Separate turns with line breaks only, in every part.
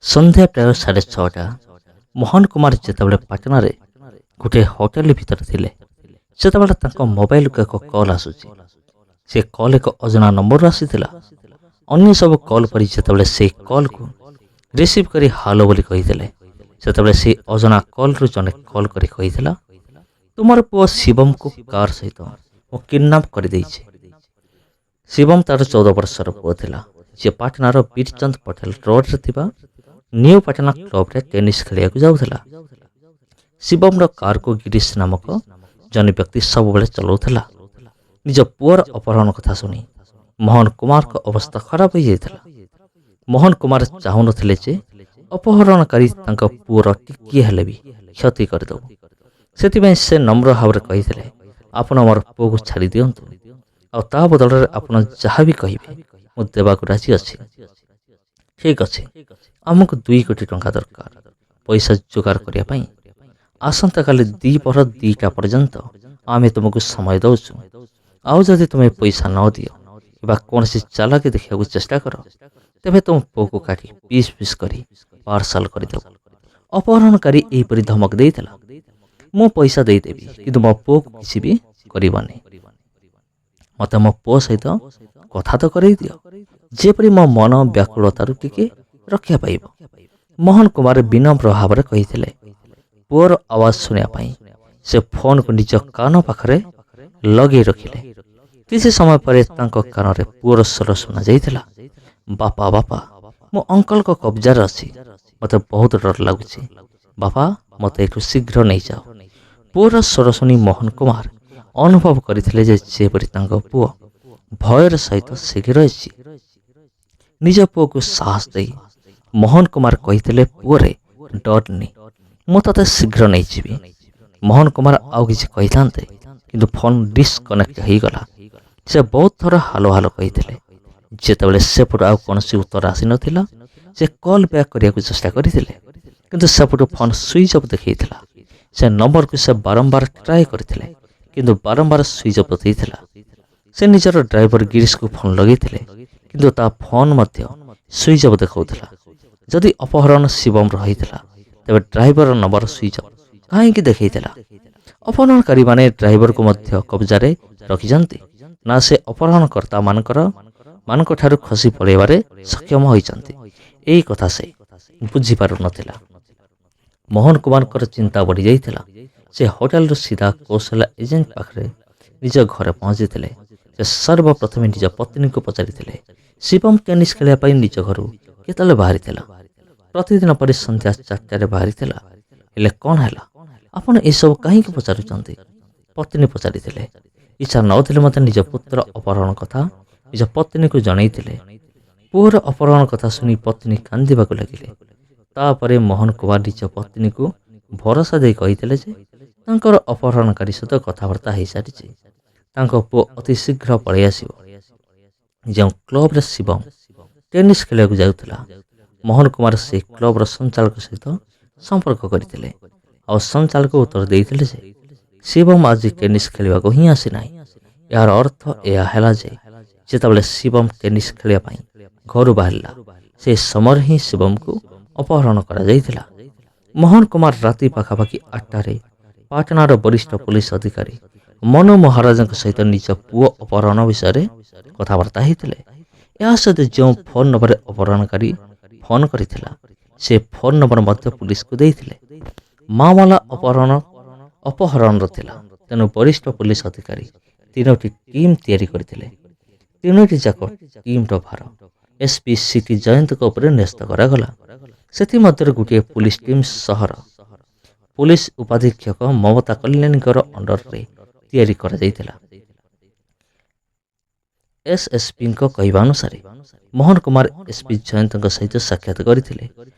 ସନ୍ଧ୍ୟା ପ୍ରାୟ 6:30। ମୋହନ କୁମାର ଯେତେବେଳେ ପାଟନାରେ ଗୋଟିଏ ହୋଟେଲ ଭିତରେ ଥିଲେ ସେତେବେଳେ ତାଙ୍କ ମୋବାଇଲକୁ ଏକ କଲ୍ ଆସୁଛି। ସେ କଲ୍ ଏକ ଅଜଣା ନମ୍ବରରୁ ଆସିଥିଲା। ଅନ୍ୟ ସବୁ କଲ୍ ପରି ଯେତେବେଳେ ସେହି କଲ୍କୁ ରିସିଭ୍ କରି ହାଲୋ ବୋଲି କହିଥିଲେ ସେତେବେଳେ ସେହି ଅଜଣା କଲ୍ରୁ ଜଣେ କଲ୍ କରି କହିଥିଲା, ତୁମର ପୁଅ ଶିବମକୁ କାର୍ ସହିତ ମୁଁ କିଡନାପ୍ କରିଦେଇଛି। ଶିବମ ତାର 14 ବର୍ଷର ପୁଅ ଥିଲା, ଯିଏ ପାଟନାର ବୀରଚନ୍ଦ ପଟେଲ ରୋଡରେ ଥିବା ନ୍ୟୁ ପାଟନା କ୍ଲବରେ ଟେନିସ୍ ଖେଳିବାକୁ ଯାଉଥିଲା। ଶିବମର କାରକୁ ଗିରିଶ ନାମକ ଜଣେ ବ୍ୟକ୍ତି ସବୁବେଳେ ଚଲାଉଥିଲା। ନିଜ ପୁଅର ଅପହରଣ କଥା ଶୁଣି ମୋହନ କୁମାରଙ୍କ ଅବସ୍ଥା ଖରାପ ହୋଇଯାଇଥିଲା। ମୋହନ କୁମାର ଚାହୁଁନଥିଲେ ଯେ ଅପହରଣକାରୀ ତାଙ୍କ ପୁଅର ଟିକିଏ ହେଲେ ବି କ୍ଷତି କରିଦେବ। ସେଥିପାଇଁ ସେ ନମ୍ର ଭାବରେ କହିଥିଲେ, ଆପଣ ମୋର ପୁଅକୁ ଛାଡ଼ି ଦିଅନ୍ତୁ, ଆଉ ତା ବଦଳରେ ଆପଣ ଯାହା ବି କହିବେ ମୁଁ ଦେବାକୁ ରାଜି ଅଛି। ଠିକ୍ ଅଛି, ଆମକୁ 2 କୋଟି ଟଙ୍କା ଦରକାର ପଇସା ଯୋଗାଡ଼ କରିବା ପାଇଁ। ଆସନ୍ତାକାଲି ଦ୍ୱିପହର 2ଟା ପର୍ଯ୍ୟନ୍ତ ଆମେ ତୁମକୁ ସମୟ ଦେଉଛୁ। ଆଉ ଯଦି ତୁମେ ପଇସା ନ ଦିଅ କିମ୍ବା କୌଣସି ଚାଲାକି ଦେଖିବାକୁ ଚେଷ୍ଟା କର ତେବେ ତୁମ ପୁଅକୁ କାଟି ପିସ୍ ପିସ୍ କରି ପାର୍ସଲ କରିଦେବ। ଅପହରଣକାରୀ ଏହିପରି ଧମକ ଦେଇଥିଲା, ମୁଁ ପଇସା ଦେଇଦେବି କିନ୍ତୁ ମୋ ପୁଅକୁ କିଛି ବି କରିବନି। ମୋତେ ମୋ ପୁଅ ସହିତ କଥା ତ କରେଇ ଦିଅ, ଯେପରି ମୋ ମନ ବ୍ୟାକୁଳତାରୁ ଟିକେ ରକ୍ଷା ପାଇବ। ମୋହନ କୁମାର ବିନମ୍ର ଭାବରେ କହିଥିଲେ। ପୁଅର ଆୱାଜ ଶୁଣିବା ପାଇଁ ସେ ଫୋନକୁ ନିଜ କାନ ପାଖରେ ଲଗେଇ ରଖିଲେ। କିଛି ସମୟ ପରେ ତାଙ୍କ କାନରେ ପୁଅର ସ୍ୱର ଶୁଣାଯାଇଥିଲା, ବାପା ବାପା, ମୁଁ ଅଙ୍କଲଙ୍କ କବ୍ଜାରେ ଅଛି, ମୋତେ ବହୁତ ଡର ଲାଗୁଛି, ବାପା ମୋତେ ଏଠୁ ଶୀଘ୍ର ନେଇଯାଅ। ପୁଅର ସ୍ୱର ଶୁଣି ମୋହନ କୁମାର ଅନୁଭବ କରିଥିଲେ ଯେ ଯେପରି ତାଙ୍କ ପୁଅ ଭୟର ସହିତ ସେଠି ରହିଛି। ନିଜ ପୁଅକୁ ସାହସ ଦେଇ ମୋହନ କୁମାର କହିଥିଲେ, ପୁଅରେ ଡରନି, ମୁଁ ତତେ ଶୀଘ୍ର ନେଇଯିବି। ମୋହନ କୁମାର ଆଉ କିଛି କହିଥାନ୍ତେ କିନ୍ତୁ ଫୋନ ଡିସକନେକ୍ଟ ହୋଇଗଲା। ସେ ବହୁତ ଥର ହାଲୋ ହାଲୋ କହିଥିଲେ। ଯେତେବେଳେ ସେପଟୁ ଆଉ କୌଣସି ଉତ୍ତର ଆସିନଥିଲା ସେ କଲ୍ ବ୍ୟାକ୍ କରିବାକୁ ଚେଷ୍ଟା କରିଥିଲେ କିନ୍ତୁ ସେପଟୁ ଫୋନ ସୁଇଚ୍ ଅଫ୍ ଦେଖାଇଥିଲା। ସେ ନମ୍ବରକୁ ସେ ବାରମ୍ବାର ଟ୍ରାଏ କରିଥିଲେ କିନ୍ତୁ ବାରମ୍ବାର ସୁଇଚ୍ ଅଫ୍ ଦେଇଥିଲା। ସେ ନିଜର ଡ୍ରାଇଭର ଗିରିଶକୁ ଫୋନ ଲଗାଇଥିଲେ କିନ୍ତୁ ତା ଫୋନ ମଧ୍ୟ ସୁଇଚ୍ ଅଫ୍ ଦେଖାଉଥିଲା। ଯଦି ଅପହରଣ ଶିବମର ହୋଇଥିଲା ତେବେ ଡ୍ରାଇଭର ନମ୍ବର ସୁଇଚ୍ ଅଫ୍ କାହିଁକି ଦେଖାଇଥିଲା? ଅପହରଣକାରୀମାନେ ଡ୍ରାଇଭରକୁ ମଧ୍ୟ କବ୍ଜାରେ ରଖିଛନ୍ତି ନା ସେ ଅପହରଣକର୍ତ୍ତା ମାନଙ୍କଠାରୁ ଖସି ପଳାଇବାରେ ସକ୍ଷମ ହୋଇଛନ୍ତି? ଏହି କଥା ସେ ବୁଝିପାରୁନଥିଲା। ମୋହନ କୁମାରଙ୍କର ଚିନ୍ତା ବଢ଼ିଯାଇଥିଲା। ସେ ହୋଟେଲରୁ ସିଧା କୌଶଲ୍ୟା ଏଜେଣ୍ଟ ପାଖରେ ନିଜ ଘରେ ପହଞ୍ଚିଥିଲେ। ସେ ସର୍ବପ୍ରଥମେ ନିଜ ପତ୍ନୀଙ୍କୁ ପଚାରିଥିଲେ, ଶିବମ ଟେନିସ୍ ଖେଳିବା ପାଇଁ ନିଜ ଘରୁ କେତେବେଳେ ବାହାରିଥିଲା? ପ୍ରତିଦିନ ପରି ସନ୍ଧ୍ୟା 4ଟାରେ ବାହାରିଥିଲା। ହେଲେ କ'ଣ ହେଲା? ଆପଣ ଏସବୁ କାହିଁକି ପଚାରୁଛନ୍ତି? ପତ୍ନୀ ପଚାରିଥିଲେ। ଇଚ୍ଛା ନଥିଲେ ମଧ୍ୟ ନିଜ ପୁତ୍ର ଅପହରଣ କଥା ନିଜ ପତ୍ନୀକୁ ଜଣାଇଥିଲେ। ପୁଅର ଅପହରଣ କଥା ଶୁଣି ପତ୍ନୀ କାନ୍ଦିବାକୁ ଲାଗିଲେ। ତାପରେ ମୋହନ କୁମାର ନିଜ ପତ୍ନୀକୁ ଭରସା ଦେଇ କହିଥିଲେ ଯେ ତାଙ୍କର ଅପହରଣକାରୀ ସହିତ କଥାବାର୍ତ୍ତା ହୋଇସାରିଛି। ତାଙ୍କ ପୁଅ ଅତି ଶୀଘ୍ର ପଳାଇ ଆସିବ। ଯେଉଁ କ୍ଲବରେ ଶିବମ ଟେନିସ୍ ଖେଳିବାକୁ ଯାଉଥିଲା ମୋହନ କୁମାର ସେହି କ୍ଲବର ସଞ୍ଚାଳକ ସହିତ ସମ୍ପର୍କ କରିଥିଲେ ଆଉ ସଞ୍ଚାଳକ ଉତ୍ତର ଦେଇଥିଲେ ଯେ ଶିବମ ଆଜି ଟେନିସ୍ ଖେଳିବାକୁ ହିଁ ଆସିନାହିଁ। ଏହାର ଅର୍ଥ ଏହା ହେଲା ଯେ ଯେତେବେଳେ ଶିବମ ଟେନିସ୍ ଖେଳିବା ପାଇଁ ଘରୁ ବାହାରିଲା ସେ ସମୟରେ ହିଁ ଶିବମକୁ ଅପହରଣ କରାଯାଇଥିଲା। ମୋହନ କୁମାର ରାତି ପାଖାପାଖି 8ଟାରେ ପାଟନାର ବରିଷ୍ଠ ପୁଲିସ ଅଧିକାରୀ ମନୁ ମହାରାଜଙ୍କ ସହିତ ନିଜ ପୁଅ ଅପହରଣ ବିଷୟରେ କଥାବାର୍ତ୍ତା ହୋଇଥିଲେ। ଏହା ସହିତ ଯେଉଁ ଫୋନ ନମ୍ବରରେ ଅପହରଣକାରୀ ଫୋନ କରିଥିଲା ସେ ଫୋନ ନମ୍ବର ମଧ୍ୟ ପୁଲିସକୁ ଦେଇଥିଲେ। ମାମଲା ଅପହରଣର ଥିଲା, ତେଣୁ ବରିଷ୍ଠ ପୁଲିସ ଅଧିକାରୀ 3ଟି ଟିମ୍ ତିଆରି କରିଥିଲେ। 3ଟି ଯାକ ଟିମ୍ର ଭାର ଏସ୍ପି ସିଟି ଜୟନ୍ତଙ୍କ ଉପରେ ନ୍ୟସ୍ତ କରାଗଲା। ସେଥିମଧ୍ୟରୁ ଗୋଟିଏ ପୁଲିସ ଟିମ୍ ସହର ପୁଲିସ ଉପାଧୀକ୍ଷକ ମମତା କଲ୍ୟାଣୀଙ୍କର ଅଣ୍ଡରରେ ତିଆରି କରାଯାଇଥିଲା। ଏସ୍ଏସ୍ପିଙ୍କ କହିବା ଅନୁସାରେ ମୋହନ କୁମାର ଏସ୍ପି ଜୟନ୍ତଙ୍କ ସହିତ ସାକ୍ଷାତ କରିଥିଲେ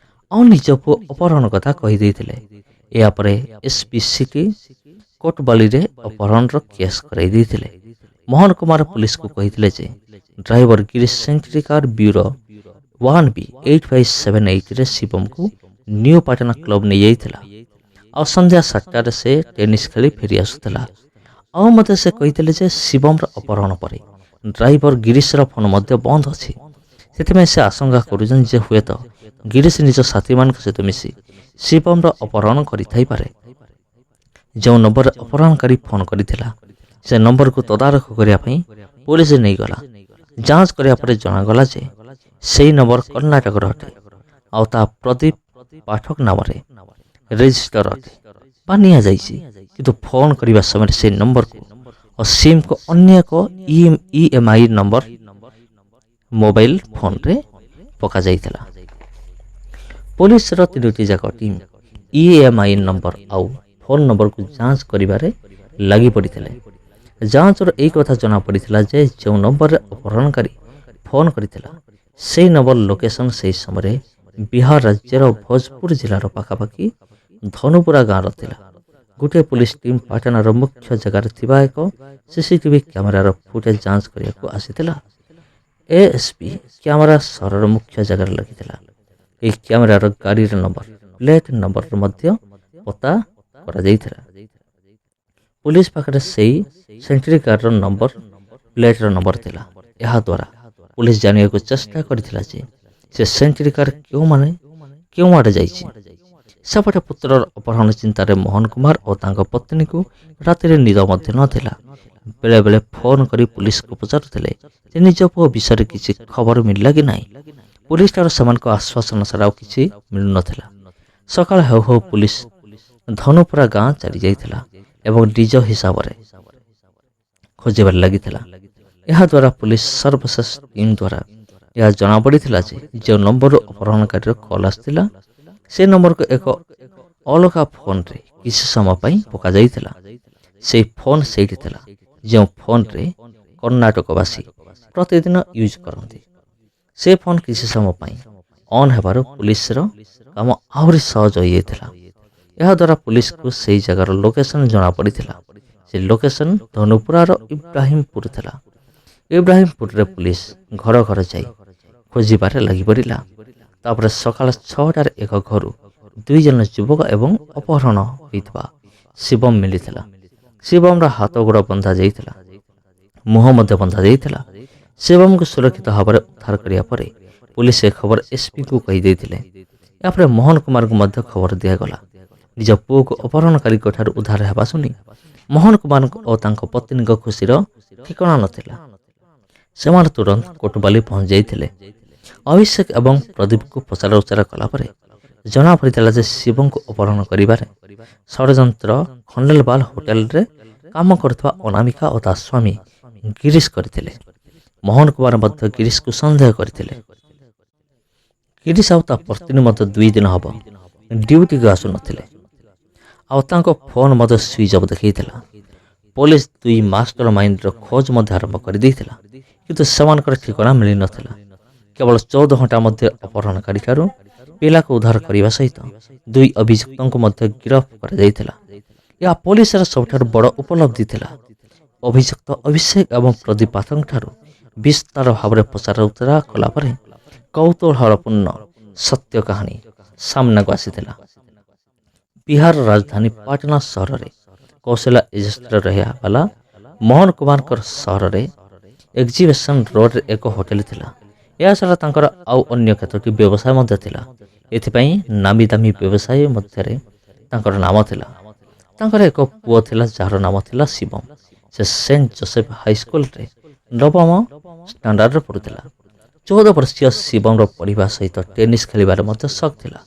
ଆଉ ନିଜ ପୁଅ ଅପହରଣ କଥା କହିଦେଇଥିଲେ। ଏହାପରେ ଏସ୍ପି ସିଟି କୋଟବାଲିରେ ଅପହରଣର କେସ୍ କରାଇ ଦେଇଥିଲେ। ମୋହନ କୁମାର ପୁଲିସକୁ କହିଥିଲେ ଯେ driver Girish Santro car bureau 1B8578ରେ ଶିବମକୁ ନ୍ୟୁ ପାଟନା କ୍ଲବ ନେଇଯାଇଥିଲା ଆଉ ସନ୍ଧ୍ୟା 7ଟାରେ ସେ ଟେନିସ୍ ଖେଳି ଫେରି ଆସୁଥିଲା। ଆଉ ମୋତେ ସେ କହିଥିଲେ ଯେ ଶିବମର ଅପହରଣ ପରେ ଡ୍ରାଇଭର ଗିରିଶର ଫୋନ ମଧ୍ୟ ବନ୍ଦ ଅଛି। ସେଥିପାଇଁ ସେ ଆଶଙ୍କା କରୁଛନ୍ତି ଯେ ହୁଏତ ଗିରିଶ ନିଜ ସାଥୀମାନଙ୍କ ସହିତ ମିଶି ଶିବମର ଅପହରଣ କରିଥାଇପାରେ। ଯେଉଁ ନମ୍ବରରେ ଅପହରଣକାରୀ ଫୋନ୍ କରିଥିଲା ସେ ନମ୍ବରକୁ ତଦାରଖ କରିବା ପାଇଁ ପୋଲିସ ନେଇଗଲା। ଯାଞ୍ଚ କରିବା ପରେ ଜଣାଗଲା ଯେ ସେହି ନମ୍ବର କର୍ଣ୍ଣାଟକର ଅଟେ ଆଉ ତାହା ପ୍ରଦୀପ ପାଠକ ନାମରେ ରେଜିଷ୍ଟର ଅଟେ ବା ନିଆଯାଇଛି। କିନ୍ତୁ ଫୋନ୍ କରିବା ସମୟରେ ସେହି ନମ୍ବରକୁ ଓ ସିମ୍କୁ ଅନ୍ୟ ଏକ EMI ନମ୍ବର ମୋବାଇଲ ଫୋନ୍ରେ ପକାଯାଇଥିଲା। ପୋଲିସର 3ଟି ଯାକ ଟିମ୍ EMI ନମ୍ବର ଆଉ ଫୋନ୍ ନମ୍ବରକୁ ଯାଞ୍ଚ କରିବାରେ ଲାଗି ପଡ଼ିଥିଲେ। ଯାଞ୍ଚରୁ ଏହି କଥା ଜଣାପଡ଼ିଥିଲା ଯେ ଯେଉଁ ନମ୍ବରରେ ଅପହରଣକାରୀ ଫୋନ୍ କରିଥିଲା ସେହି ନମ୍ବର ଲୋକେସନ୍ ସେହି ସମୟରେ ବିହାର ରାଜ୍ୟର ଭୋଜପୁର ଜିଲ୍ଲାର ପାଖାପାଖି ଧନୁପୁରା ଗାଁର ଥିଲା। ଗୋଟିଏ ପୁଲିସ ଟିମ୍ ପାଟନାର ମୁଖ୍ୟ ଜାଗାରେ ଥିବା ଏକ CCTV କ୍ୟାମେରାର ଫୁଟେଜ ଯାଞ୍ଚ କରିବାକୁ ଆସିଥିଲା। ASP କ୍ୟାମେରା ସହରର ମୁଖ୍ୟ ଜାଗାରେ ଲାଗିଥିଲା। ଏହି କ୍ୟାମେରାର ଗାଡ଼ିର ନମ୍ବର ପ୍ଲେଟ୍ ନମ୍ବରର ମଧ୍ୟ ପତା କରାଯାଇଥିଲା। ପୁଲିସ ପାଖରେ ସେହି ସେଣ୍ଟ୍ରି କାର୍ର ନମ୍ବର ପ୍ଲେଟ୍ର ନମ୍ବର ଥିଲା। ଏହାଦ୍ୱାରା ପୁଲିସ ଜାଣିବାକୁ ଚେଷ୍ଟା କରିଥିଲା ଯେ ସେ ସେଣ୍ଟ୍ରି କାର୍ କେଉଁ ଆଡ଼େ ଯାଇଛି। ସେପଟେ ପୁତ୍ରର ଅପହରଣ ଚିନ୍ତାରେ ମୋହନ କୁମାର ଓ ତାଙ୍କ ପତ୍ନୀକୁ ରାତିରେ ନିଦ ମଧ୍ୟ ନଥିଲା। ବେଳେବେଳେ ଫୋନ୍ କରି ପୁଲିସକୁ ପଚାରୁଥିଲେ ଯେ ନିଜ ପୁଅ ବିଷୟରେ କିଛି ଖବର ମିଳିଲା କି ନାହିଁ। ପୁଲିସଠାରୁ ସେମାନଙ୍କ ଆଶ୍ୱାସନ ଛଡ଼ା ଆଉ କିଛି ମିଳୁନଥିଲା। ସକାଳ ହେଉ ହେଉ ପୁଲିସ ଧନୁପୁରା ଗାଁ ଚାଲିଯାଇଥିଲା ଏବଂ ନିଜ ହିସାବରେ ଖୋଜିବାରେ ଲାଗିଥିଲା। ଏହାଦ୍ୱାରା ପୁଲିସ ସର୍ବଶେଷ ଟିମ୍ ଦ୍ୱାରା ଏହା ଜଣାପଡ଼ିଥିଲା ଯେ ଯେଉଁ ନମ୍ବରରୁ ଅପହରଣକାରୀର କଲ୍ ଆସିଥିଲା ସେ ନମ୍ବରକୁ ଏକ ଅଲଗା ଫୋନ୍ରେ କିଛି ସମୟ ପାଇଁ ପକାଯାଇଥିଲା। ସେହି ଫୋନ୍ ସେଇଠି ଥିଲା ଯେଉଁ ଫୋନ୍ରେ କର୍ଣ୍ଣାଟକବାସୀ ପ୍ରତିଦିନ ୟୁଜ୍ କରନ୍ତି। ସେ ଫୋନ୍ କିଛି ସମୟ ପାଇଁ ଅନ୍ ହେବାରୁ ପୁଲିସର କାମ ଆହୁରି ସହଜ ହୋଇଯାଇଥିଲା। ଏହାଦ୍ୱାରା ପୁଲିସକୁ ସେହି ଜାଗାର ଲୋକେସନ୍ ଜଣାପଡ଼ିଥିଲା। ସେ ଲୋକେସନ୍ ଧନୁପୁରାର ଇବ୍ରାହିମପୁର ଥିଲା। ଇବ୍ରାହିମପୁରରେ ପୁଲିସ ଘର ଘର ଯାଇ ଖୋଜିବାରେ ଲାଗିପଡ଼ିଲା। ତାପରେ ସକାଳ 6ଟାରେ ଏକ ଘରୁ 2 ଜଣ ଯୁବକ ଏବଂ ଅପହରଣ ହୋଇଥିବା ଶିବମ ମିଳିଥିଲା। ଶିବମର ହାତ ଗୋଡ଼ ବନ୍ଧା ଯାଇଥିଲା, ମୁହଁ ମଧ୍ୟ ବନ୍ଧା ଯାଇଥିଲା। ଶିବମକୁ ସୁରକ୍ଷିତ ଭାବରେ ଉଦ୍ଧାର କରିବା ପରେ ପୁଲିସ ଏ ଖବର SPଙ୍କୁ କହିଦେଇଥିଲେ। ଏହାପରେ ମୋହନ କୁମାରଙ୍କୁ ମଧ୍ୟ ଖବର ଦିଆଗଲା। ନିଜ ପୁଅକୁ ଅପହରଣକାରୀଙ୍କ ଠାରୁ ଉଦ୍ଧାର ହେବା ଶୁଣି ମୋହନ କୁମାର ଓ ତାଙ୍କ ପତ୍ନୀଙ୍କ ଖୁସିର ଠିକଣା ନଥିଲା। ସେମାନେ ତୁରନ୍ତ କୋଟବାଲି ପହଞ୍ଚି ଯାଇଥିଲେ। ଅଭିଷେକ ଏବଂ ପ୍ରଦୀପକୁ ପଚରାଉଚରା କଲାପରେ ଜଣାପଡ଼ିଥିଲା ଯେ ଶିବଙ୍କୁ ଅପହରଣ କରିବାରେ ଷଡ଼ଯନ୍ତ୍ର ଖଣ୍ଡେଲବାଲ ହୋଟେଲରେ କାମ କରୁଥିବା ଅନାମିକା ଓ ତା ସ୍ୱାମୀ ଗିରିଶ କରିଥିଲେ। ମୋହନ କୁମାର ମଧ୍ୟ ଗିରିଶକୁ ସନ୍ଦେହ କରିଥିଲେ। ଗିରିଶ ଆଉ ତା ପତ୍ନୀ ମଧ୍ୟ 2 ଦିନ ହେବ ଡ୍ୟୁଟିକୁ ଆସୁନଥିଲେ ଆଉ ତାଙ୍କ ଫୋନ୍ ମଧ୍ୟ ସୁଇଚ୍ ଅଫ୍ ଦେଖାଇଥିଲା। ପୋଲିସ 2 ମାଷ୍ଟର ମାଇଣ୍ଡର ଖୋଜ ମଧ୍ୟ ଆରମ୍ଭ କରିଦେଇଥିଲା, କିନ୍ତୁ ସେମାନଙ୍କର ଠିକଣା ମିଳିନଥିଲା। କେବଳ 14 ଘଣ୍ଟା ମଧ୍ୟରେ ଅପହରଣକାରୀଠାରୁ ପିଲାକୁ ଉଦ୍ଧାର କରିବା ସହିତ 2 ଅଭିଯୁକ୍ତଙ୍କୁ ମଧ୍ୟ ଗିରଫ କରାଯାଇଥିଲା। ଏହା ପୋଲିସର ସବୁଠାରୁ ବଡ଼ ଉପଲବ୍ଧି ଥିଲା। ଅଭିଯୁକ୍ତ ଅଭିଷେକ ଏବଂ ପ୍ରଦୀପ ପାଠକଙ୍କଠାରୁ ବିସ୍ତାର ଭାବରେ ପଚରାଉଚରା କଲାପରେ କୌତୂହଳପୂର୍ଣ୍ଣ ସତ୍ୟ କାହାଣୀ ସାମ୍ନାକୁ ଆସିଥିଲା। ବିହାର ରାଜଧାନୀ ପାଟନା ସହରରେ କୌଶଲ୍ୟା ଏଜେନ୍ସିରେ ରହିବାବାଲା ମୋହନ କୁମାରଙ୍କର ସହରରେ ଏକ୍ଜିବିସନ ରୋଡରେ ଏକ ହୋଟେଲ ଥିଲା। ଏହାଛଡ଼ା ତାଙ୍କର ଆଉ ଅନ୍ୟ କେତୋଟି ବ୍ୟବସାୟ ମଧ୍ୟ ଥିଲା। ଏଥିପାଇଁ ନାମୀ ଦାମୀ ବ୍ୟବସାୟୀ ମଧ୍ୟରେ ତାଙ୍କର ନାମ ଥିଲା। ତାଙ୍କର ଏକ ପୁଅ ଥିଲା ଯାହାର ନାମ ଥିଲା ଶିବମ। ସେ ସେଣ୍ଟ ଜୋସେଫ ହାଇସ୍କୁଲରେ 9ମ ଷ୍ଟାଣ୍ଡାର୍ଡରେ ପଢ଼ୁଥିଲା। 14 ବର୍ଷୀୟ ଶିବମର ପଢ଼ିବା ସହିତ ଟେନିସ୍ ଖେଳିବାରେ ମଧ୍ୟ ଶখ ଥିଲା।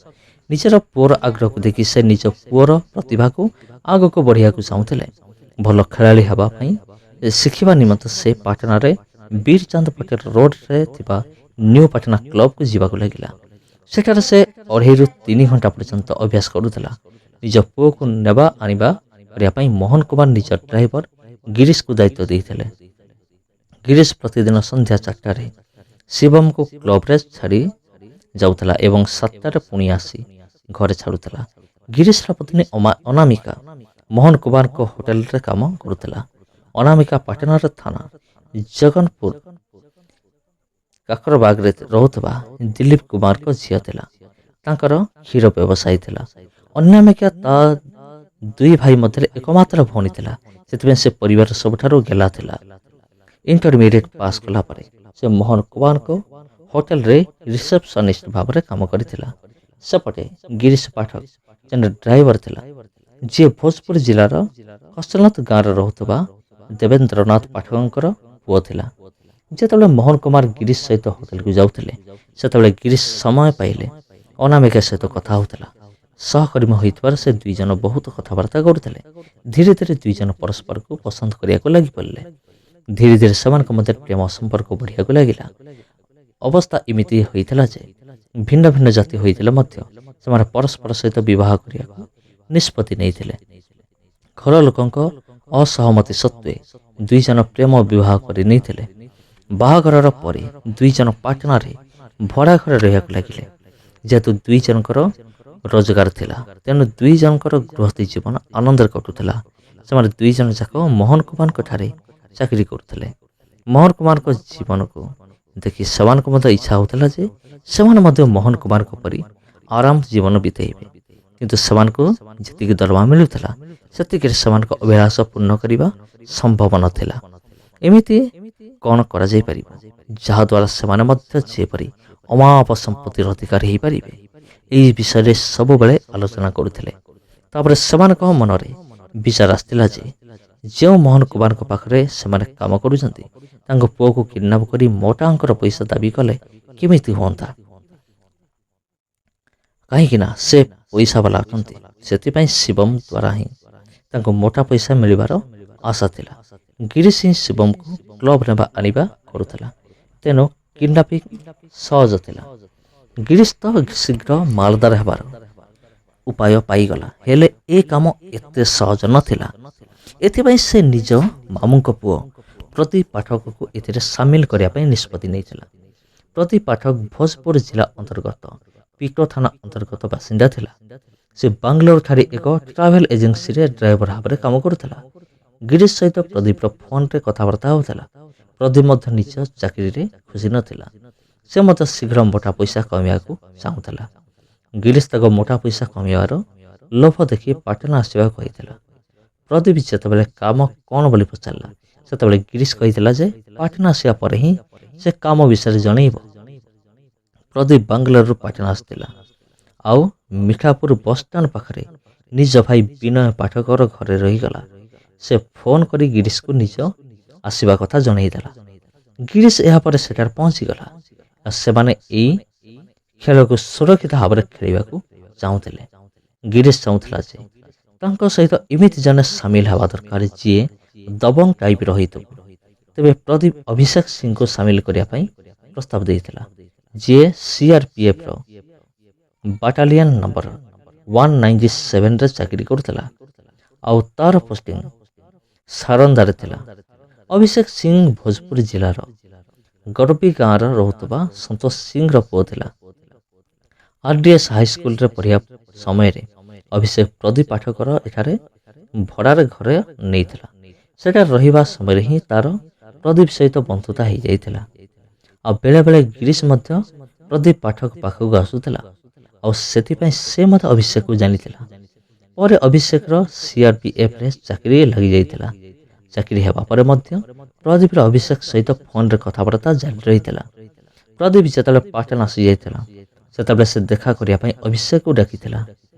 ନିଜର ପୁଅର ଆଗ୍ରହକୁ ଦେଖି ସେ ନିଜ ପୁଅର ପ୍ରତିଭାକୁ ଆଗକୁ ବଢ଼ିବାକୁ ଚାହୁଁଥିଲେ। ଭଲ ଖେଳାଳି ହେବା ପାଇଁ ଶିଖିବା ନିମନ୍ତେ ସେ ପାଟନାରେ ବୀରଚାନ୍ଦ ପଟେଲ ରୋଡରେ ଥିବା ନ୍ୟୁ ପାଟନା କ୍ଲବକୁ ଯିବାକୁ ଲାଗିଲା। ସେଠାରେ ସେ 2.5ରୁ 3 ଘଣ୍ଟା ପର୍ଯ୍ୟନ୍ତ ଅଭ୍ୟାସ କରୁଥିଲା। ନିଜ ପୁଅକୁ ନେବା ଆଣିବା କରିବା ପାଇଁ ମୋହନ କୁମାର ନିଜ ଡ୍ରାଇଭର ଗିରିଶକୁ ଦାୟିତ୍ୱ ଦେଇଥିଲେ। ଗିରିଶ ପ୍ରତିଦିନ ସନ୍ଧ୍ୟା 4ଟାରେ ଶିବମକୁ କ୍ଲବରେ ଛାଡ଼ି ଯାଉଥିଲା ଏବଂ 7ଟାରେ ପୁଣି ଆସି ଘରେ ଛାଡୁଥିଲା। ଗିରିଶର ପତ୍ନୀ ଅନାମିକା ମୋହନ କୁମାରଙ୍କ ହୋଟେଲରେ କାମ କରୁଥିଲା। ଅନାମିକା ପାଟନାର ଥାନା ଜଗନପୁର କାକରବାଗରେ ରହୁଥିବା ଦିଲ୍ଲୀପ କୁମାରଙ୍କ ଝିଅ ଥିଲା। ତାଙ୍କର କ୍ଷୀର ବ୍ୟବସାୟୀ ଥିଲା। ଅନାମିକା ତା 2 ଭାଇ ମଧ୍ୟରେ ଏକମାତ୍ର ଭଉଣୀ ଥିଲା। ସେଥିପାଇଁ ସେ ପରିବାରର ସବୁଠାରୁ ଗେହ୍ଲା ଥିଲା। ଇଣ୍ଟରମିଡିଏଟ୍ ପାସ୍ କଲା ପରେ ସେ ମୋହନ କୁମାରଙ୍କ ହୋଟେଲରେ ରିସେପସନିଷ୍ଟ ଭାବରେ କାମ କରିଥିଲା। ସେପଟେ ଗିରିଶ ପାଠକ ଜଣେ ଡ୍ରାଇଭର ଥିଲା, ଯିଏ ଭୋଜପୁର ଜିଲ୍ଲାର କସଲନାଥ ଗାଁରେ ରହୁଥିବା ଦେବେନ୍ଦ୍ରନାଥ ପାଠକଙ୍କର ପୁଅ ଥିଲା। ଯେତେବେଳେ ମୋହନ କୁମାର ଗିରିଶ ସହିତ ହୋଟେଲକୁ ଯାଉଥିଲେ, ସେତେବେଳେ ଗିରିଶ ସମୟ ପାଇଲେ ଅନାମିକା ସହିତ କଥା ହେଉଥିଲା। ସହକର୍ମୀ ହୋଇଥିବାର ସେ ଦୁଇ ଜଣ ବହୁତ କଥାବାର୍ତ୍ତା କରୁଥିଲେ। ଧୀରେ ଧୀରେ ଦୁଇ ଜଣ ପରସ୍ପରକୁ ପସନ୍ଦ କରିବାକୁ ଲାଗିପଡ଼ିଲେ। ଧୀରେ ଧୀରେ ସେମାନଙ୍କ ମଧ୍ୟରେ ପ୍ରେମ ସମ୍ପର୍କ ବଢ଼ିବାକୁ ଲାଗିଲା। ଅବସ୍ଥା ଏମିତି ହୋଇଥିଲା ଯେ ଭିନ୍ନ ଭିନ୍ନ ଜାତି ହୋଇଥିଲେ ମଧ୍ୟ ସେମାନେ ପରସ୍ପର ସହିତ ବିବାହ କରିବାକୁ ନିଷ୍ପତ୍ତି ନେଇଥିଲେ। ଘର ଲୋକଙ୍କ ଅସହମତି ସତ୍ତ୍ୱେ ଦୁଇ ଜଣ ପ୍ରେମ ବିବାହ କରି ନେଇଥିଲେ। ବାହାଘରର ପରେ ଦୁଇ ଜଣ ପାଟନାରେ ଭଡ଼ା ଘରେ ରହିବାକୁ ଲାଗିଲେ। ଯେହେତୁ ଦୁଇ ଜଣଙ୍କର ରୋଜଗାର ଥିଲା, ତେଣୁ ଦୁଇ ଜଣଙ୍କର ଗୃହସ୍ଥୀ ଜୀବନ ଆନନ୍ଦରେ କଟୁଥିଲା। ସେମାନେ ଦୁଇ ଜଣ ଯାକ ମୋହନ କୁମାରଙ୍କ ଠାରେ ଚାକିରି କରୁଥିଲେ। ମୋହନ କୁମାରଙ୍କ ଜୀବନକୁ ଦେଖି ସେମାନଙ୍କୁ ମଧ୍ୟ ଇଚ୍ଛା ହେଉଥିଲା ଯେ ସେମାନେ ମଧ୍ୟ ମୋହନ କୁମାରଙ୍କ ପରି ଆରାମ ଜୀବନ ବିତେଇବେ। କିନ୍ତୁ ସେମାନଙ୍କୁ ଯେତିକି ଦରମା ମିଳୁଥିଲା, ସେତିକିରେ ସେମାନଙ୍କ ଅଭିଳାଷ ପୂର୍ଣ୍ଣ କରିବା ସମ୍ଭବ ନଥିଲା। ଏମିତି କ'ଣ କରାଯାଇପାରିବ ଯାହାଦ୍ୱାରା ସେମାନେ ମଧ୍ୟ ଯେପରି ଅମାପ ସମ୍ପତ୍ତିର ଅଧିକାରୀ ହୋଇପାରିବେ? ଏହି ବିଷୟରେ ସବୁବେଳେ ଆଲୋଚନା କରୁଥିଲେ। ତାପରେ ସେମାନଙ୍କ ମନରେ ବିଚାର ଆସିଥିଲା ଯେ ଯେଉଁ ମୋହନ କୁମାରଙ୍କ ପାଖରେ ସେମାନେ କାମ କରୁଛନ୍ତି, ତାଙ୍କ ପୁଅକୁ କିଡନାପ କରି ମୋଟା ଅଙ୍କର ପଇସା ଦାବି କଲେ କେମିତି ହୁଅନ୍ତା? କାହିଁକି ନା ସେ ପଇସା ବାଲା ଅଟନ୍ତି। ସେଥିପାଇଁ ଶିବମ ଦ୍ୱାରା ହିଁ ତାଙ୍କୁ ମୋଟା ପଇସା ମିଳିବାର ଆଶା ଥିଲା। ଗିରିଶ ହିଁ ଶିବମକୁ କ୍ଲବ ନେବା ଆଣିବା କରୁଥିଲା, ତେଣୁ କିଡନାପିଂ ସହଜ ଥିଲା। ଗିରିଶ ତ ଶୀଘ୍ର ମାଲଦାର ହେବାର ଉପାୟ ପାଇଗଲା, ହେଲେ ଏ କାମ ଏତେ ସହଜ ନଥିଲା। ଏଥିପାଇଁ ସେ ନିଜ ମାମୁଙ୍କ ପୁଅ ପ୍ରଦୀପ ପାଠକକୁ ଏଥିରେ ସାମିଲ କରିବା ପାଇଁ ନିଷ୍ପତ୍ତି ନେଇଥିଲା। ପ୍ରଦୀପ ପାଠକ ଭୋଜପୁର ଜିଲ୍ଲା ଅନ୍ତର୍ଗତ ପିଟୋ ଥାନା ଅନ୍ତର୍ଗତ ବାସିନ୍ଦା ଥିଲା। ସେ ବାଙ୍ଗାଲୋର ଠାରେ ଏକ ଟ୍ରାଭେଲ ଏଜେନ୍ସିରେ ଡ୍ରାଇଭର ଭାବରେ କାମ କରୁଥିଲା। ଗିରିଶ ସହିତ ପ୍ରଦୀପର ଫୋନରେ କଥାବାର୍ତ୍ତା ହେଉଥିଲା। ପ୍ରଦୀପ ମଧ୍ୟ ନିଜ ଚାକିରିରେ ଖୁସି ନଥିଲା। ସେ ମଧ୍ୟ ଶୀଘ୍ର ମୋଟା ପଇସା କମାଇବାକୁ ଚାହୁଁଥିଲା। ଗିରିଶ ତାକୁ ମୋଟା ପଇସା କମାଇବାର ଲୋଭ ଦେଖି ପାଟନା ଆସିବାକୁ କହିଥିଲା। ପ୍ରଦୀପ ଯେତେବେଳେ କାମ କ'ଣ ବୋଲି ପଚାରିଲା, ସେତେବେଳେ ଗିରିଶ କହିଥିଲା ଯେ ପାଟନା ଆସିବା ପରେ ହିଁ ସେ କାମ ବିଷୟରେ ଜଣେଇବ। ପ୍ରଦୀପ ବାଙ୍ଗାଲୋରରୁ ପାଟନା ଆସିଥିଲା, ଆଉ ମିଠାପୁର ବସ୍ଷ୍ଟାଣ୍ଡ ପାଖରେ ନିଜ ଭାଇ ବିନୟ ପାଠକର ଘରେ ରହିଗଲା। ସେ ଫୋନ କରି ଗିରିଶକୁ ନିଜ ଆସିବା କଥା ଜଣେଇଦେଲା। ଗିରିଶ ଏହାପରେ ସେଠାରେ ପହଞ୍ଚିଗଲା। ସେମାନେ ଏଇ ଖେଳକୁ ସୁରକ୍ଷିତ ଭାବରେ ଖେଳିବାକୁ ଚାହୁଁଥିଲେ। ଗିରିଶ ଚାହୁଁଥିଲା ଯେ ତାଙ୍କ ସହିତ ଏମିତି ଜଣେ ସାମିଲ ହେବା ଦରକାର ଯିଏ ଦବଙ୍ଗ ଟାଇପର ହୋଇଥିବ। ତେବେ ପ୍ରଦୀପ ଅଭିଷେକ ସିଂଙ୍କୁ ସାମିଲ କରିବା ପାଇଁ ପ୍ରସ୍ତାବ ଦେଇଥିଲା, ଯିଏ CRPFର ବାଟାଲିୟନ ନମ୍ବର 197ରେ ଚାକିରି କରୁଥିଲା, ଆଉ ତାର ପୋଷ୍ଟିଂ ସାରନ୍ଦାରେ ଥିଲା। ଅଭିଷେକ ସିଂ ଭୋଜପୁର ଜିଲ୍ଲାର ଗଡ଼ବି ଗାଁର ରହୁଥିବା ସନ୍ତୋଷ ସିଂର ପୁଅ ଥିଲା। RDS ହାଇସ୍କୁଲରେ ପଢ଼ିବା ସମୟରେ ଅଭିଷେକ ପ୍ରଦୀପ ପାଠକର ଏଠାରେ ଭଡ଼ାରେ ଘର ନେଇଥିଲା। ସେଠାରେ ରହିବା ସମୟରେ ହିଁ ତାର ପ୍ରଦୀପ ସହିତ ବନ୍ଧୁତା ହେଇଯାଇଥିଲା। ଆଉ ବେଳେବେଳେ ଗିରିଶ ମଧ୍ୟ ପ୍ରଦୀପ ପାଠକ ପାଖକୁ ଆସୁଥିଲା, ଆଉ ସେଥିପାଇଁ ସେ ମଧ୍ୟ ଅଭିଷେକକୁ ଜାଣିଥିଲା। ପରେ ଅଭିଷେକର CRPFରେ ଚାକିରି ଲାଗିଯାଇଥିଲା। ଚାକିରି ହେବା ପରେ ମଧ୍ୟ ପ୍ରଦୀପର ଅଭିଷେକ ସହିତ ଫୋନରେ କଥାବାର୍ତ୍ତା ଜାରି ରହିଥିଲା। ପ୍ରଦୀପ ଯେତେବେଳେ ପାଟନା ଆସିଯାଇଥିଲା, ସେତେବେଳେ ସେ ଦେଖା କରିବା ପାଇଁ ଅଭିଷେକକୁ ଡାକିଥିଲା।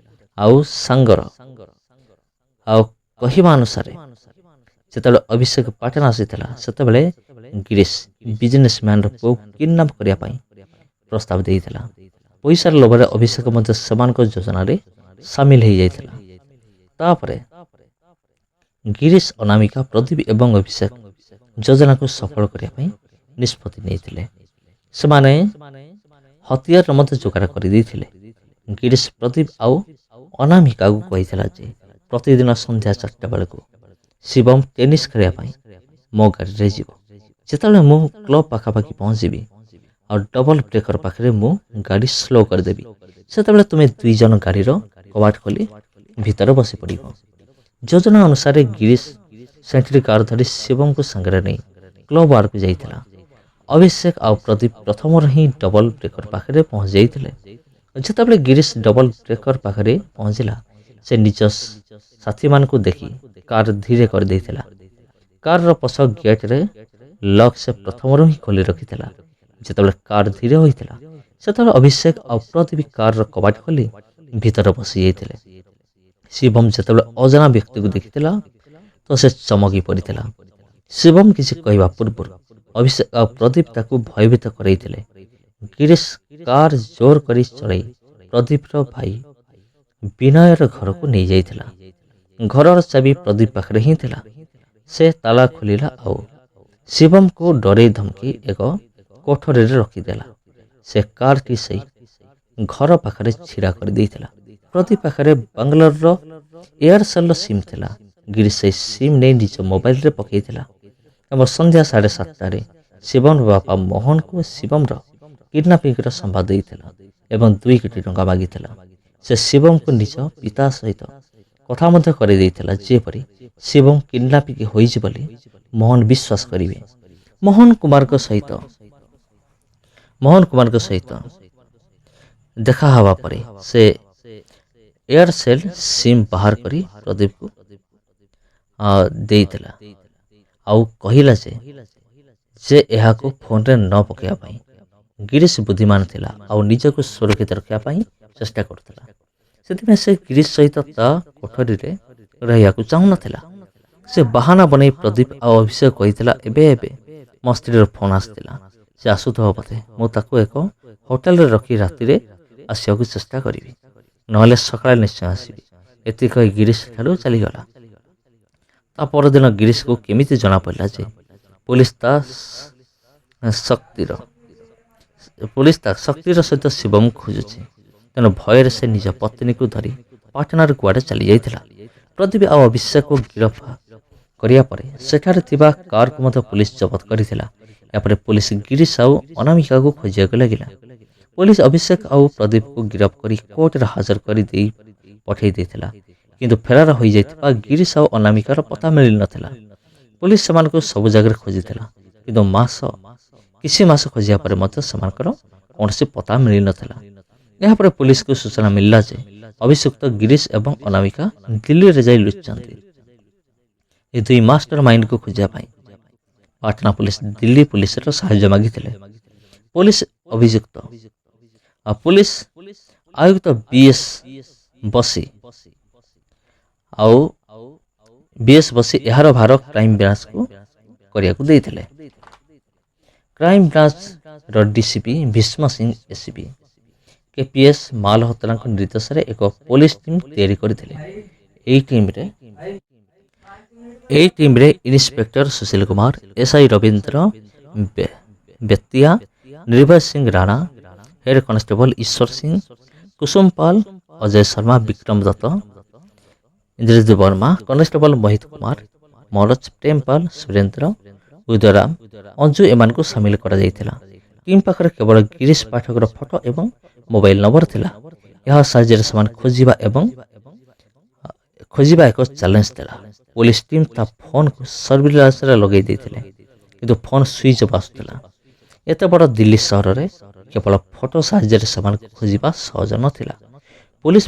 ଆଉ ସାଙ୍ଗର ଆଉ କହିବା ଅନୁସାରେ ଯେତେବେଳେ ଅଭିଷେକ ପାଟନା ଆସିଥିଲା, ସେତେବେଳେ ଗିରିଶ ବିଜନେସମ୍ୟାନର ପୁଅକୁ କିଡନାପ କରିବା ପାଇଁ ପ୍ରସ୍ତାବ ଦେଇଥିଲା। ପଇସାର ଲୋଭରେ ଅଭିଷେକ ମଧ୍ୟ ସେମାନଙ୍କ ଯୋଜନାରେ ସାମିଲ ହୋଇଯାଇଥିଲା। ତାପରେ ଗିରିଶ, ଅନାମିକା, ପ୍ରଦୀପ ଏବଂ ଅଭିଷେକ ଯୋଜନାକୁ ସଫଳ କରିବା ପାଇଁ ନିଷ୍ପତ୍ତି ନେଇଥିଲେ। ସେମାନେ ହତିଆର ମଧ୍ୟ ଯୋଗାଡ଼ କରିଦେଇଥିଲେ। ଗିରିଶ ପ୍ରଦୀପ ଆଉ ଅନାମିକାକୁ କହିଥିଲା ଯେ ପ୍ରତିଦିନ ସନ୍ଧ୍ୟା 4ଟା ବେଳକୁ ଶିବମ ଟେନିସ୍ ଖେଳିବା ପାଇଁ ମୋ ଗାଡ଼ିରେ ଯିବ। ଯେତେବେଳେ ମୁଁ କ୍ଲବ ପାଖାପାଖି ପହଞ୍ଚିବି ଆଉ ଡବଲ ବ୍ରେକର ପାଖରେ ମୁଁ ଗାଡ଼ି ସ୍ଲୋ କରିଦେବି, ସେତେବେଳେ ତୁମେ ଦୁଇ ଜଣ ଗାଡ଼ିର କବାଟ ଖୋଲି ଭିତରେ ବସି ପଡ଼ିବ। ଯୋଜନା ଅନୁସାରେ ଗିରିଶ ସେଣ୍ଟ୍ରି କାର ଧରି ଶିବମକୁ ସାଙ୍ଗରେ ନେଇ କ୍ଲବ ଆଡ଼କୁ ଯାଇଥିଲା। ଅଭିଷେକ ଆଉ ପ୍ରଦୀପ ପ୍ରଥମରୁ ହିଁ ଡବଲ ବ୍ରେକର ପାଖରେ ପହଞ୍ଚି ଯାଇଥିଲେ। ଯେତେବେଳେ ଗିରିଶ ଡବଲ ବ୍ରେକର ପାଖରେ ପହଞ୍ଚିଲା, ସେ ନିଜ ସାଥୀମାନଙ୍କୁ ଦେଖି କାର ଧୀରେ କରିଦେଇଥିଲା। କାରର ପଛ ଗେଟରେ ଲକ୍ ସେ ପ୍ରଥମରୁ ହିଁ ଖୋଲି ରଖିଥିଲା। ଯେତେବେଳେ କାର୍ ଧୀରେ ହୋଇଥିଲା ସେତେବେଳେ ଅଭିଷେକ ଆଉ ପ୍ରଦୀପ କାର୍ର କବାଟ ଖୋଲି ଭିତରେ ବସି ଯାଇଥିଲେ। ଶିବମ୍ ଯେତେବେଳେ ଅଜଣା ବ୍ୟକ୍ତିକୁ ଦେଖିଥିଲା ତ ସେ ଚମକି ପଡ଼ିଥିଲା। ଶିବମ୍ କିଛି କହିବା ପୂର୍ବରୁ ଅଭିଷେକ ଆଉ ପ୍ରଦୀପ ତାକୁ ଭୟଭୀତ କରାଇଥିଲେ। ଗିରୀଶ କାର୍ ଜୋର କରି ଚଳାଇ ପ୍ରଦୀପର ଭାଇ ବିନୟର ଘରକୁ ନେଇଯାଇଥିଲା। ଘରର ଚାବି ପ୍ରଦୀପ ପାଖରେ ହିଁ ଥିଲା। ସେ ତାଲା ଖୋଲିଲା ଆଉ ଶିବମକୁ ଡରେଇ ଧମକି ଏକ କୋଠରୀରେ ରଖିଦେଲା। ସେ କାର୍ଟି ସେଇ ଘର ପାଖରେ ଛିଡ଼ା କରିଦେଇଥିଲା। ପ୍ରଦୀପ ପାଖରେ ବାଙ୍ଗାଲୋରର ଏୟାରସେଲ୍ର ସିମ୍ ଥିଲା। ଗିରୀଶ ସେଇ ସିମ୍ ନେଇ ନିଜ ମୋବାଇଲରେ ପକାଇଥିଲା ଏବଂ ସନ୍ଧ୍ୟା 7:30ରେ ଶିବମର ବାପା ମୋହନକୁ ଶିବମର କିଡନାପିଂର ସମ୍ବାଦ ଦେଇଥିଲା ଏବଂ 2 କୋଟି ଟଙ୍କା ମାଗିଥିଲା। ସେ ଶିବମକୁ ନିଜ ପିତା ସହିତ କଥା ମଧ୍ୟ କରିଦେଇଥିଲା ଯେପରି ଶିବମ କିଡନାପିଂ ହୋଇଛି ବୋଲି ମୋହନ ବିଶ୍ୱାସ କରିବେ। ମୋହନ କୁମାରଙ୍କ ସହିତ ଦେଖା ହେବା ପରେ ସେ ଏୟାରସେଲ୍ ସିମ୍ ବାହାର କରି ପ୍ରଦୀପକୁ ଦେଇଥିଲା ଆଉ କହିଲା ଯେ ଏହାକୁ ଫୋନରେ ନ ପକାଇବା ପାଇଁ। ଗିରୀଶ ବୁଦ୍ଧିମାନ ଥିଲା ଆଉ ନିଜକୁ ସୁରକ୍ଷିତ ରଖିବା ପାଇଁ ଚେଷ୍ଟା କରୁଥିଲା। ସେଥିପାଇଁ ସେ ଗିରୀଶ ସହିତ ତା କୋଠରୀରେ ରହିବାକୁ ଚାହୁଁନଥିଲା। ସେ ବାହାନା ବନେଇ ପ୍ରଦୀପ ଆଉ ଅଭିଷେକ କହିଥିଲା ଏବେ ମୋ ସ୍ତ୍ରୀର ଫୋନ୍ ଆସିଥିଲା। ସେ ଆସୁଥିବ ବୋଧେ। ମୁଁ ତାକୁ ଏକ ହୋଟେଲରେ ରଖି ରାତିରେ ଆସିବାକୁ ଚେଷ୍ଟା କରିବି, ନହେଲେ ସକାଳେ ନିଶ୍ଚୟ ଆସିବି। ଏତିକି କହି ଗିରୀଶ ସେଠାରୁ ଚାଲିଗଲା। ତା ପରଦିନ ଗିରୀଶକୁ କେମିତି ଜଣାପଡ଼ିଲା ଯେ ପୋଲିସ ତା ଶକ୍ତିର ସହିତ ଶିବମକୁ ଖୋଜୁଛି। ତେଣୁ ଭୟରେ ସେ ନିଜ ପତ୍ନୀକୁ ଧରି ପାଟନାରୁ କୁଆଡ଼େ ଚାଲିଯାଇଥିଲା। ପ୍ରଦୀପ ଆଉ ଅଭିଷେକକୁ ଗିରଫ କରିବା ପରେ ସେଠାରେ ଥିବା କାର୍କୁ ମଧ୍ୟ ପୋଲିସ ଜବତ କରିଥିଲା। ଏହାପରେ ପୋଲିସ ଗିରୀଶ ଆଉ ଅନାମିକାକୁ ଖୋଜିବାକୁ ଲାଗିଲା। ପୋଲିସ ଅଭିଷେକ ଆଉ ପ୍ରଦୀପକୁ ଗିରଫ କରି କୋର୍ଟରେ ହାଜର କରି ପଠାଇ ଦେଇଥିଲା। କିନ୍ତୁ ଫେରାର ହୋଇଯାଇଥିବା ଗିରୀଶ ଆଉ ଅନାମିକାର ପତା ମିଳିନଥିଲା। ପୋଲିସ ସେମାନଙ୍କୁ ସବୁ ଜାଗାରେ ଖୋଜିଥିଲା କିନ୍ତୁ କିଛି ମାସ ଖୋଜିବା ପରେ ମଧ୍ୟ ସେମାନଙ୍କର କୌଣସି ପତା ମିଳିନଥିଲା। ଏହାପରେ ପୋଲିସକୁ ସୂଚନା ମିଳିଲା ଯେ ଅଭିଯୁକ୍ତ ଗିରୀଶ ଏବଂ ଅନାମିକା ଦିଲ୍ଲୀରେ ଯାଇ ଲୁଚିଛନ୍ତି। ଏ 2 ମାଷ୍ଟର ମାଇଣ୍ଡକୁ ଖୋଜିବା ପାଇଁ ପାଟନା ପୋଲିସ ଦିଲ୍ଲୀ ପୋଲିସର ସାହାଯ୍ୟ ମାଗିଥିଲେ। ପୋଲିସ ଆୟୁକ୍ତ ବିଏସ୍ ବସି ଏହାର ଭାର କ୍ରାଇମ ବ୍ରାଞ୍ଚକୁ କରିବାକୁ ଦେଇଥିଲେ। କ୍ରାଇମ ବ୍ରାଞ୍ଚର DCP Bhishma Singh ACP KPS ମାଲହୋତ୍ରାଙ୍କ ନିର୍ଦ୍ଦେଶରେ ଏକ ପୋଲିସ ଟିମ୍ ତିଆରି କରିଥିଲେ। ଏହି ଟିମ୍ରେ inspector Sushil Kumar, SI Rabindra Betia, Nirbhay Singh Rana, head constable Ishwar Singh, Kusum Pal, Ajay Sharma, Vikram Dutt, Indrajit Verma, constable Mohit Kumar, Manoj, Prem Pal, Surendra, Udayram, Anju ଏମାନଙ୍କୁ ସାମିଲ କରାଯାଇଥିଲା। ଟିମ୍ ପାଖରେ କେବଳ ଗିରୀଶ ପାଠକର ଫଟୋ ଏବଂ ମୋବାଇଲ ନମ୍ବର ଥିଲା। ଏହା ସାହାଯ୍ୟରେ ସେମାନେ ଖୋଜିବା ଏକ ଚ୍ୟାଲେଞ୍ଜ ଥିଲା। ପୋଲିସ ଟିମ୍ ତା ଫୋନକୁ ସର୍ଭିଲାନ୍ସରେ ଲଗାଇ ଦେଇଥିଲେ କିନ୍ତୁ ଫୋନ ସୁଇଚ୍ ଅଫ୍ ଆସୁଥିଲା। ଏତେ ବଡ଼ ଦିଲ୍ଲୀ ସହରରେ କେବଳ ଫଟୋ ସାହାଯ୍ୟରେ ସେମାନଙ୍କୁ ଖୋଜିବା ସହଜ ନଥିଲା। ପୋଲିସ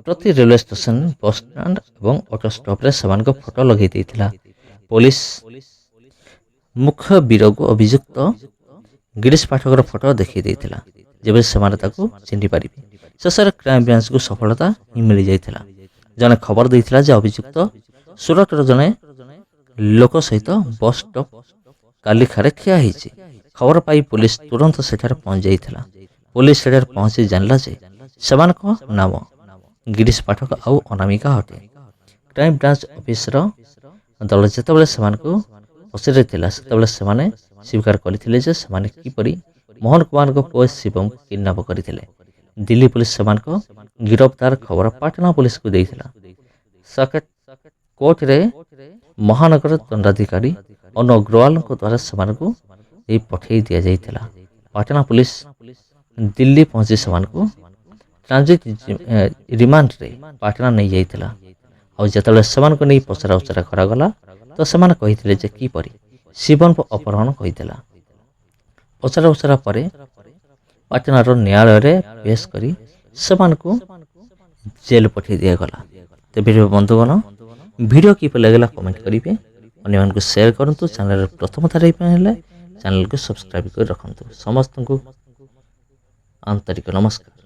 ପ୍ରତି ରେଲୱେ ଷ୍ଟେସନ, ବସ୍ଷ୍ଟାଣ୍ଡ ଏବଂ ଅଟୋ ଷ୍ଟପ୍ରେ ସେମାନଙ୍କ ଫଟୋ ଲଗାଇ ଦେଇଥିଲା। ପୋଲିସ ମୁଖ୍ୟ ବୀରକୁ ଅଭିଯୁକ୍ତ ଗିରୀଶ ପାଠକର ଫଟୋ ଦେଖାଇ ଦେଇଥିଲା ଯେବେ ସେମାନେ ତାକୁ ଚିହ୍ନି ପାରିବେ। ଶେଷରେ କ୍ରାଇମ ବ୍ରାଞ୍ଚକୁ ସଫଳତା ହିଁ ମିଳିଯାଇଥିଲା। ଜଣେ ଖବର ଦେଇଥିଲା ଯେ ଅଭିଯୁକ୍ତ ସୁରଟର ଜଣେ ଲୋକ ସହିତ ବସ୍ ଷ୍ଟପ୍ କାଲିଖାରେ ଠିଆ ହେଇଛି। ଖବର ପାଇ ପୋଲିସ ତୁରନ୍ତ ସେଠାରେ ପହଞ୍ଚି ଯାଇଥିଲା। ପୋଲିସ ସେଠାରେ ପହଞ୍ଚି ଜାଣିଲା ଯେ ସେମାନଙ୍କ ନାମ ଗିରୀଶ ପାଠକ ଆଉ ଅନାମିକା ଅଟେ। କ୍ରାଇମ ବ୍ରାଞ୍ଚ ଅଫିସର ଦଳ ଯେତେବେଳେ ସେମାନଙ୍କୁ ପଚାରିଥିଲା ସେତେବେଳେ ସେମାନେ ସ୍ୱୀକାର କରିଥିଲେ ଯେ ସେମାନେ କିପରି ମୋହନ କୁମାରଙ୍କ ପୁଅ ଶିବମକୁ କିଡନାପ କରିଥିଲେ। ଦିଲ୍ଲୀ ପୋଲିସ ସେମାନଙ୍କ ଗିରଫଦାର ଖବର ପାଟନା ପୋଲିସକୁ ଦେଇଥିଲା। କୋର୍ଟରେ ମହାନଗର ଦଣ୍ଡାଧିକାରୀ ଅନୁ ଅଗ୍ରୱାଲଙ୍କ ଦ୍ୱାରା ସେମାନଙ୍କୁ ପଠାଇ ଦିଆଯାଇଥିଲା। ପାଟନା ପୋଲିସ ଦିଲ୍ଲୀ ପହଞ୍ଚି ସେମାନଙ୍କୁ ଟ୍ରାନଜିଟ୍ ରିମାଣ୍ଡରେ ପାଟନା ନେଇଯାଇଥିଲା। ଆଉ ଯେତେବେଳେ ସେମାନଙ୍କୁ ନେଇ ପଚରା ଉଚରା କରାଗଲା ତ ସେମାନେ କହିଥିଲେ ଯେ କିପରି ଶିବମଙ୍କୁ ଅପହରଣ କହିଥିଲା। ପଚରା ଉଚରା ପରେ ପାଟନାର ନ୍ୟାୟାଳୟରେ ପେଶ କରି ସେମାନଙ୍କୁ ଜେଲ୍ ପଠାଇ ଦିଆଗଲା। ତେବେ ବନ୍ଧୁଗଣ, ଭିଡ଼ିଓ କିପରି ଲାଗିଲା କମେଣ୍ଟ କରିବେ, ଅନ୍ୟମାନଙ୍କୁ ସେୟାର କରନ୍ତୁ। ଚ୍ୟାନେଲରେ ପ୍ରଥମ ଥର ହେଲେ ଚ୍ୟାନେଲକୁ ସବସ୍କ୍ରାଇବ୍ କରି ରଖନ୍ତୁ। ସମସ୍ତଙ୍କୁ ଆନ୍ତରିକ ନମସ୍କାର।